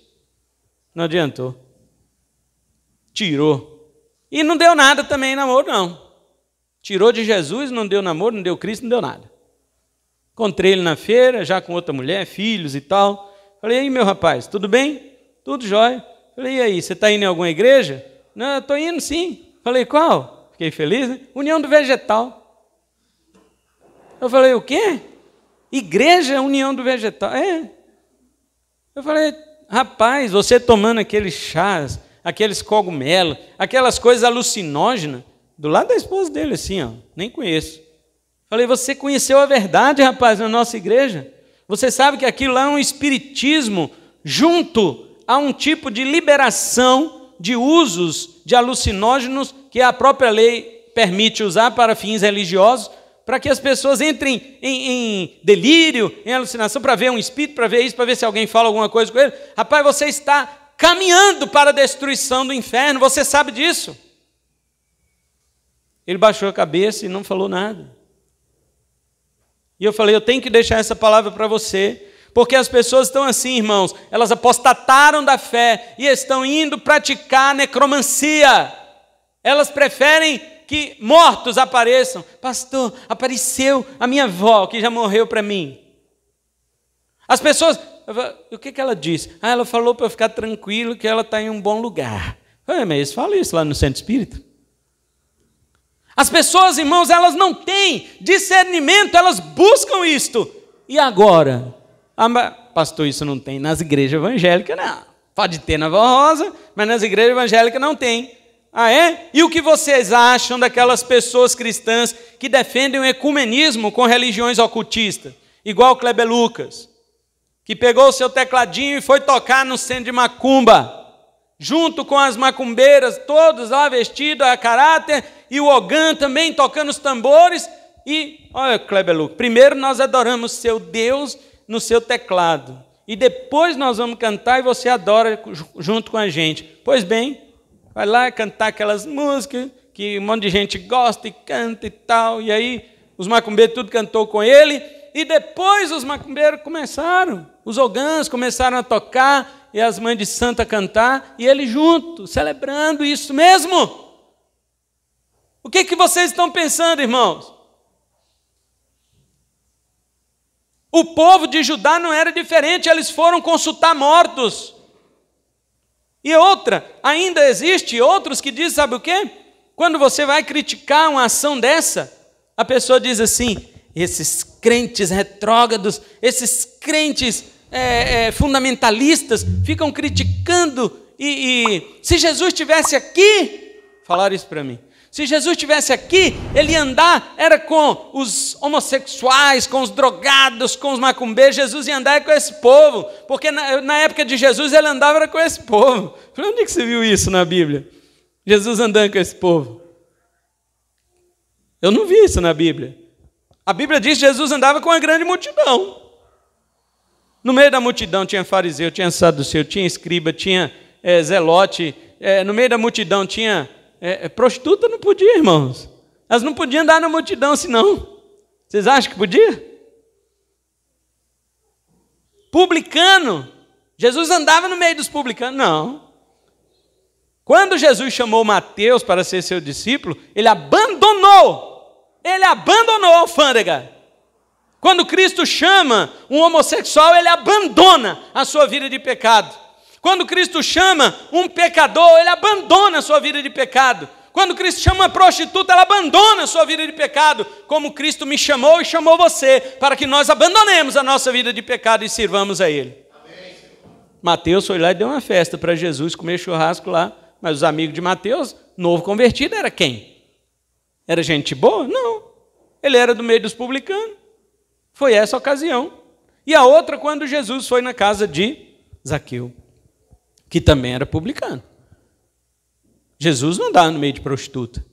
Não adiantou. Tirou. E não deu nada também em namoro, não. Tirou de Jesus, não deu namoro, não deu Cristo, não deu nada. Encontrei ele na feira, já com outra mulher, filhos e tal. Falei: e aí, meu rapaz, tudo bem? Tudo jóia. Falei: e aí, você está indo em alguma igreja? Não, eu estou indo sim. Falei: qual? Fiquei feliz, né? União do Vegetal. Eu falei: o quê? Igreja União do Vegetal. É. Eu falei: rapaz, você tomando aqueles chás, aqueles cogumelos, aquelas coisas alucinógenas, do lado da esposa dele, assim, ó, nem conheço. Falei: você conheceu a verdade, rapaz, na nossa igreja? Você sabe que aquilo lá é um espiritismo junto a um tipo de liberação de usos de alucinógenos que a própria lei permite usar para fins religiosos, para que as pessoas entrem em delírio, em alucinação, para ver um espírito, para ver isso, para ver se alguém fala alguma coisa com ele. Rapaz, você está caminhando para a destruição do inferno, você sabe disso. Ele baixou a cabeça e não falou nada. E eu falei, eu tenho que deixar essa palavra para você, porque as pessoas estão assim, irmãos, elas apostataram da fé e estão indo praticar necromancia. Elas preferem que mortos apareçam. Pastor, apareceu a minha avó, que já morreu para mim. As pessoas, o que ela disse? Ela falou para eu ficar tranquilo que ela está em um bom lugar. Mas eles falam isso lá no centro espírita. As pessoas, irmãos, elas não têm discernimento, elas buscam isto. E agora? Pastor, isso não tem nas igrejas evangélicas, não. Pode ter na Vó Rosa, mas nas igrejas evangélicas não tem. Ah, é? E o que vocês acham daquelas pessoas cristãs que defendem o ecumenismo com religiões ocultistas? Igual o Kleber Lucas, que pegou o seu tecladinho e foi tocar no centro de macumba, junto com as macumbeiras, todos lá vestidos a caráter, e o Ogã também tocando os tambores. E, olha, Kleber Lucas, primeiro nós adoramos seu Deus no seu teclado, e depois nós vamos cantar e você adora junto com a gente. Pois bem, vai lá cantar aquelas músicas que um monte de gente gosta e canta e tal. E aí os macumbeiros tudo cantou com ele. E depois os macumbeiros começaram. Os ogãs começaram a tocar e as mães de santo a cantar. E ele junto, celebrando isso mesmo. O que vocês estão pensando, irmãos? O povo de Judá não era diferente. Eles foram consultar mortos. E outra, ainda existe outros que dizem, sabe o quê? Quando você vai criticar uma ação dessa, a pessoa diz assim, esses crentes retrógrados, esses crentes fundamentalistas, ficam criticando, e se Jesus estivesse aqui, falaram isso para mim, se Jesus estivesse aqui, ele ia andar, era com os homossexuais, com os drogados, com os macumbeiros. Jesus ia andar com esse povo, porque na época de Jesus ele andava com esse povo. Onde é que você viu isso na Bíblia? Jesus andando com esse povo. Eu não vi isso na Bíblia. A Bíblia diz que Jesus andava com uma grande multidão. No meio da multidão tinha fariseu, tinha saduceu, tinha escriba, tinha zelote. No meio da multidão tinha... prostituta não podia, irmãos. Elas não podiam andar na multidão, senão. Vocês acham que podia? Publicano. Jesus andava no meio dos publicanos? Não. Quando Jesus chamou Mateus para ser seu discípulo, ele abandonou a alfândega. Quando Cristo chama um homossexual, ele abandona a sua vida de pecado. Quando Cristo chama um pecador, ele abandona a sua vida de pecado. Quando Cristo chama uma prostituta, ela abandona a sua vida de pecado, como Cristo me chamou e chamou você, para que nós abandonemos a nossa vida de pecado e sirvamos a Ele. Amém. Mateus foi lá e deu uma festa para Jesus, comer churrasco lá, mas os amigos de Mateus, novo convertido, era quem? Era gente boa? Não. Ele era do meio dos publicanos. Foi essa a ocasião. E a outra, quando Jesus foi na casa de Zaqueu, que também era publicano. Jesus não andava no meio de prostituta.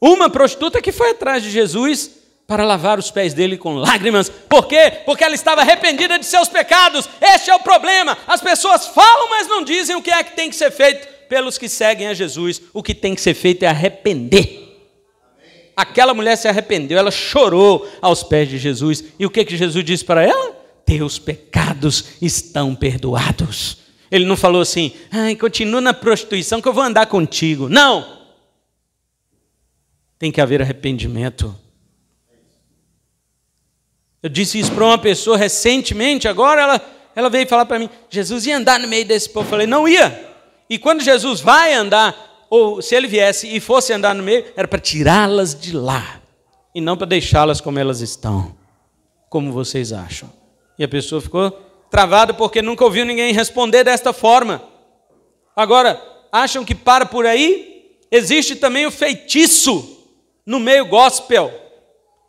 Uma prostituta que foi atrás de Jesus para lavar os pés dele com lágrimas. Por quê? Porque ela estava arrependida de seus pecados. Este é o problema. As pessoas falam, mas não dizem o que é que tem que ser feito pelos que seguem a Jesus. O que tem que ser feito é arrepender. Aquela mulher se arrependeu, ela chorou aos pés de Jesus. E o que Jesus disse para ela? Teus pecados estão perdoados. Ele não falou assim, continua na prostituição que eu vou andar contigo. Não! Tem que haver arrependimento. Eu disse isso para uma pessoa recentemente, agora ela veio falar para mim, Jesus ia andar no meio desse povo. Eu falei, não ia. E quando Jesus vai andar, ou se ele viesse e fosse andar no meio, era para tirá-las de lá, e não para deixá-las como elas estão, como vocês acham. E a pessoa ficou travada porque nunca ouviu ninguém responder desta forma. Agora, acham que para por aí? Existe também o feitiço no meio gospel.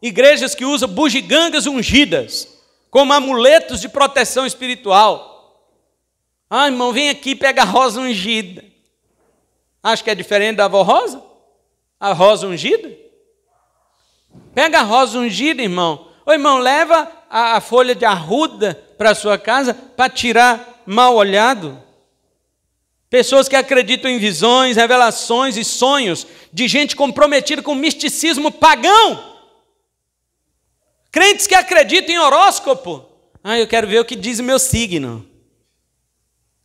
Igrejas que usam bugigangas ungidas como amuletos de proteção espiritual. Irmão, vem aqui, pega a rosa ungida. Acho que é diferente da avó Rosa? A rosa ungida? Pega a rosa ungida, irmão. Ô, irmão, leva a folha de arruda para a sua casa para tirar mal olhado. Pessoas que acreditam em visões, revelações e sonhos de gente comprometida com misticismo pagão. Crentes que acreditam em horóscopo. Eu quero ver o que diz o meu signo.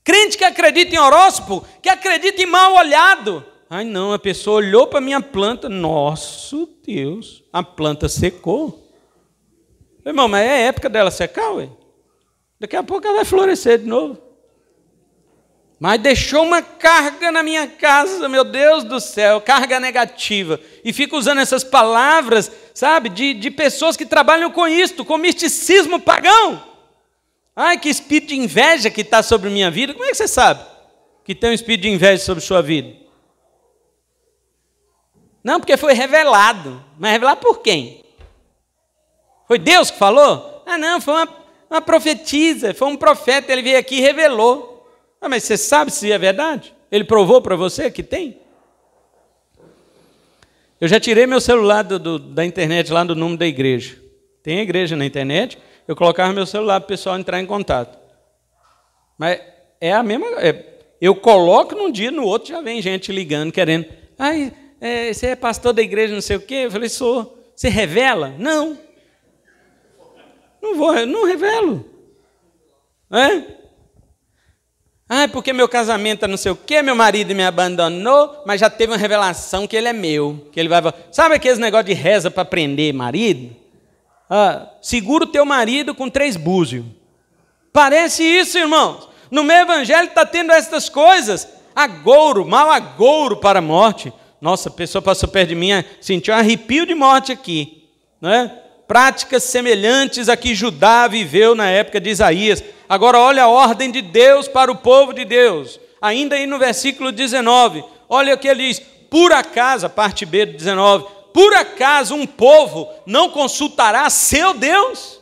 Crente que acredita em horóscopo, que acredita em mal olhado. Não, a pessoa olhou para a minha planta. Nosso Deus, a planta secou. Irmão, mas é a época dela secar, ué. Daqui a pouco ela vai florescer de novo. Mas deixou uma carga na minha casa, meu Deus do céu, carga negativa. E fica usando essas palavras, sabe, de pessoas que trabalham com isto, com misticismo pagão. Que espírito de inveja que está sobre minha vida. Como é que você sabe que tem um espírito de inveja sobre sua vida? Não, porque foi revelado. Mas revelado por quem? Foi Deus que falou? Não, foi uma profetisa, foi um profeta, ele veio aqui e revelou. Mas você sabe se é verdade? Ele provou para você que tem? Eu já tirei meu celular da internet lá do número da igreja. Tem igreja na internet, eu colocava meu celular para o pessoal entrar em contato. Mas é a mesma... eu coloco num dia, no outro já vem gente ligando, querendo... você é pastor da igreja, não sei o quê? Eu falei, sou. Você revela? Não. Não revelo. Porque meu casamento é não sei o quê, meu marido me abandonou, mas já teve uma revelação que ele é meu. Que ele vai... Sabe aqueles negócios de reza para prender marido? Segura o teu marido com 3 búzios. Parece isso, irmãos. No meu evangelho está tendo essas coisas. Agouro, mal agouro para a morte. Nossa, a pessoa passou perto de mim, sentiu um arrepio de morte aqui. Não é? Práticas semelhantes a que Judá viveu na época de Isaías. Agora olha a ordem de Deus para o povo de Deus. Ainda aí no versículo 19, olha o que ele diz. Por acaso, a parte B do 19, por acaso um povo não consultará seu Deus?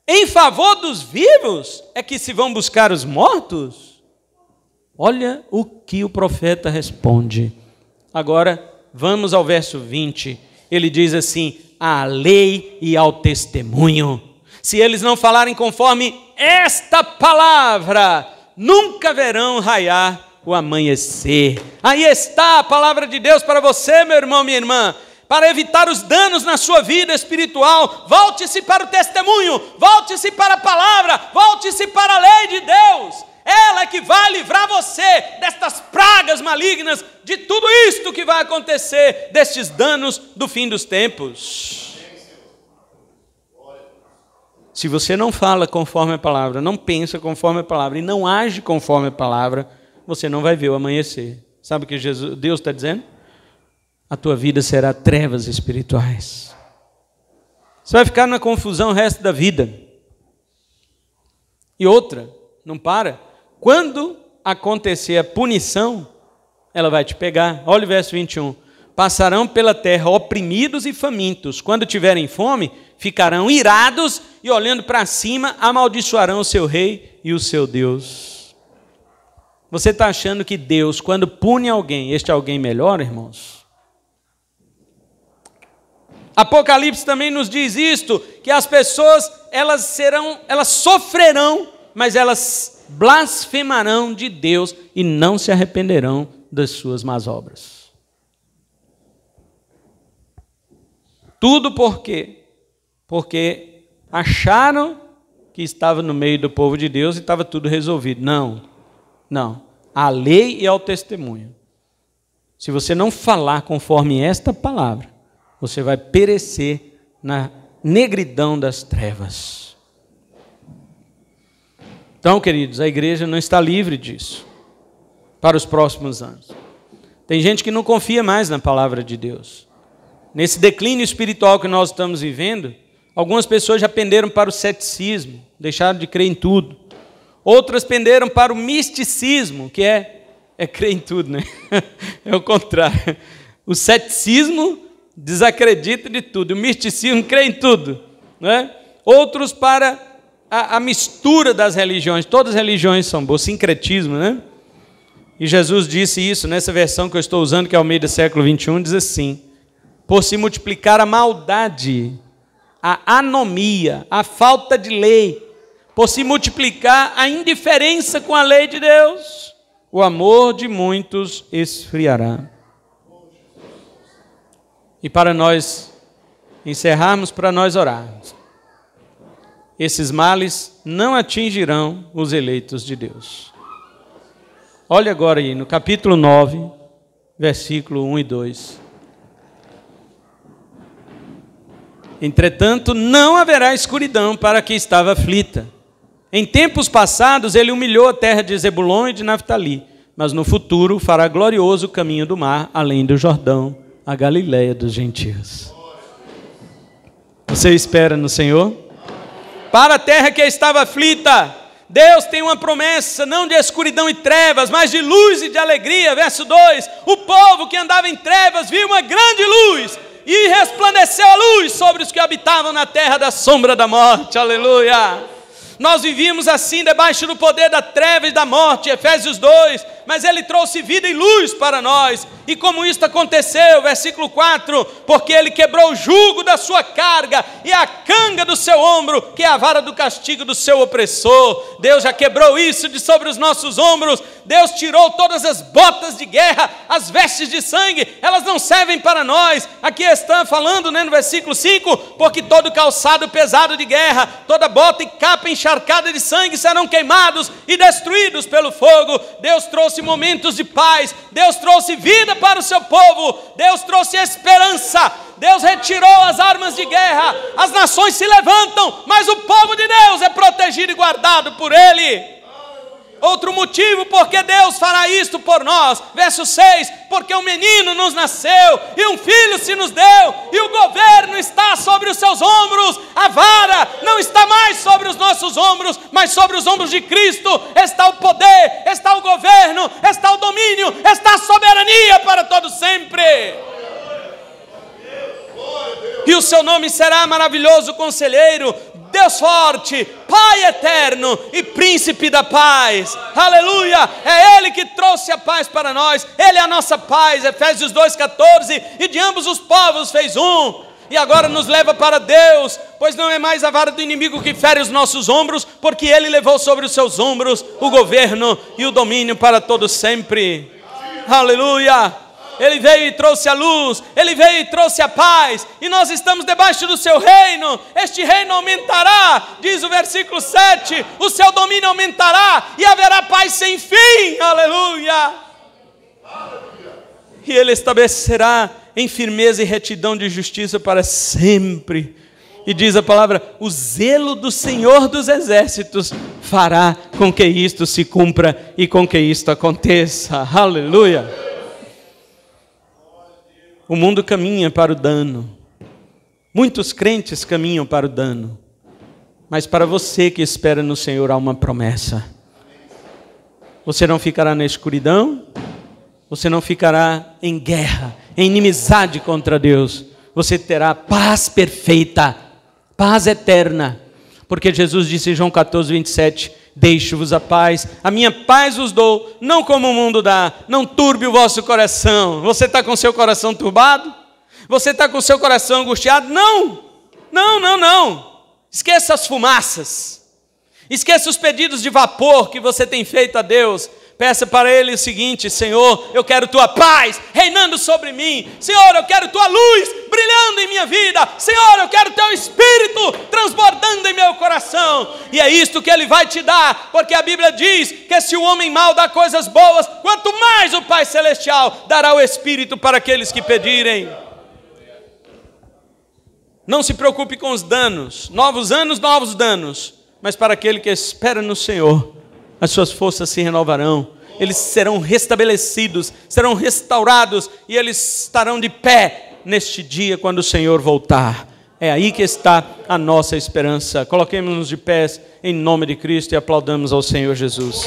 Em favor dos vivos é que se vão buscar os mortos? Olha o que o profeta responde. Agora, vamos ao verso 20. Ele diz assim, à lei e ao testemunho. Se eles não falarem conforme esta palavra, nunca verão raiar o amanhecer. Aí está a palavra de Deus para você, meu irmão, minha irmã. Para evitar os danos na sua vida espiritual, volte-se para o testemunho, volte-se para a palavra, volte-se para a lei de Deus. Ela é que vai livrar você destas pragas malignas, de tudo isto que vai acontecer, destes danos do fim dos tempos. Se você não fala conforme a palavra, não pensa conforme a palavra e não age conforme a palavra, você não vai ver o amanhecer. Sabe o que Deus está dizendo? A tua vida será trevas espirituais. Você vai ficar na confusão o resto da vida. E outra, não para. Quando acontecer a punição, ela vai te pegar. Olha o verso 21. Passarão pela terra oprimidos e famintos. Quando tiverem fome, ficarão irados e olhando para cima, amaldiçoarão o seu rei e o seu Deus. Você está achando que Deus, quando pune alguém, este alguém melhora, irmãos? Apocalipse também nos diz isto, que as pessoas, elas sofrerão, mas elas blasfemarão de Deus e não se arrependerão das suas más obras. Tudo por quê? Porque acharam que estava no meio do povo de Deus e estava tudo resolvido. Não. A lei e ao testemunho. Se você não falar conforme esta palavra, você vai perecer na negridão das trevas. Então, queridos, a igreja não está livre disso para os próximos anos. Tem gente que não confia mais na palavra de Deus. Nesse declínio espiritual que nós estamos vivendo, algumas pessoas já penderam para o ceticismo, deixaram de crer em tudo. Outras penderam para o misticismo, que é crer em tudo, né? É o contrário. O ceticismo desacredita de tudo, o misticismo crê em tudo, né? Outros para a mistura das religiões, todas as religiões são boas, sincretismo, né? E Jesus disse isso nessa versão que eu estou usando, que é o Almeida século 21, diz assim: por se multiplicar a maldade, a anomia, a falta de lei, por se multiplicar a indiferença com a lei de Deus, o amor de muitos esfriará. E para nós encerrarmos, para nós orarmos, esses males não atingirão os eleitos de Deus. Olha agora aí no capítulo 9, versículo 1 e 2. Entretanto, não haverá escuridão para quem estava aflita. Em tempos passados, ele humilhou a terra de Zebulon e de Naftali, mas no futuro fará glorioso o caminho do mar, além do Jordão, a Galileia dos gentios. Você espera no Senhor? Para a terra que estava aflita, Deus tem uma promessa, não de escuridão e trevas, mas de luz e de alegria. Verso 2, o povo que andava em trevas viu uma grande luz, e resplandeceu a luz sobre os que habitavam na terra da sombra da morte. Aleluia! Nós vivíamos assim, debaixo do poder da treva e da morte, Efésios 2, mas Ele trouxe vida e luz para nós. E como isto aconteceu, versículo 4, porque Ele quebrou o jugo da sua carga e a canga do seu ombro, que é a vara do castigo do seu opressor. Deus já quebrou isso de sobre os nossos ombros. Deus tirou todas as botas de guerra, as vestes de sangue, elas não servem para nós. Aqui está falando, no versículo 5, porque todo calçado pesado de guerra, toda bota e capa encharcada de sangue serão queimados e destruídos pelo fogo. Deus trouxe momentos de paz, Deus trouxe vida para o seu povo, Deus trouxe esperança, Deus retirou as armas de guerra, as nações se levantam, mas o povo de Deus é protegido e guardado por Ele. Outro motivo porque Deus fará isto por nós, verso 6, porque um menino nos nasceu, e um filho se nos deu, e o governo está sobre os seus ombros. A vara não está mais sobre os nossos ombros, mas sobre os ombros de Cristo está o poder, está o governo, está o domínio, está a soberania para todo sempre. E o seu nome será maravilhoso conselheiro, Deus forte, Pai eterno e príncipe da paz. Aleluia, é Ele que trouxe a paz para nós, Ele é a nossa paz, Efésios 2,14, e de ambos os povos fez um. E agora nos leva para Deus, pois não é mais a vara do inimigo que fere os nossos ombros, porque Ele levou sobre os seus ombros o governo e o domínio para todo sempre. Aleluia. Ele veio e trouxe a luz, Ele veio e trouxe a paz, e nós estamos debaixo do seu reino. Este reino aumentará, diz o versículo 7, o seu domínio aumentará, e haverá paz sem fim. Aleluia! E Ele estabelecerá em firmeza e retidão de justiça para sempre. E diz a palavra, o zelo do Senhor dos exércitos fará com que isto se cumpra e com que isto aconteça. Aleluia! O mundo caminha para o dano, muitos crentes caminham para o dano, mas para você que espera no Senhor há uma promessa. Você não ficará na escuridão, você não ficará em guerra, em inimizade contra Deus, você terá paz perfeita, paz eterna, porque Jesus disse em João 14, 27, deixo-vos a paz, a minha paz vos dou, não como o mundo dá, não turbe o vosso coração. Você está com seu coração turbado? Você está com seu coração angustiado? Não, esqueça as fumaças, esqueça os pedidos de vapor que você tem feito a Deus. Peça para Ele o seguinte: Senhor, eu quero Tua paz reinando sobre mim. Senhor, eu quero Tua luz brilhando em minha vida. Senhor, eu quero Teu Espírito transbordando em meu coração. E é isto que Ele vai te dar, porque a Bíblia diz que se o homem mau dá coisas boas, quanto mais o Pai Celestial dará o Espírito para aqueles que pedirem. Não se preocupe com os danos, novos anos, novos danos, mas para aquele que espera no Senhor, as suas forças se renovarão, eles serão restabelecidos, serão restaurados, e eles estarão de pé neste dia quando o Senhor voltar. É aí que está a nossa esperança. Coloquemos-nos de pés em nome de Cristo e aplaudamos ao Senhor Jesus.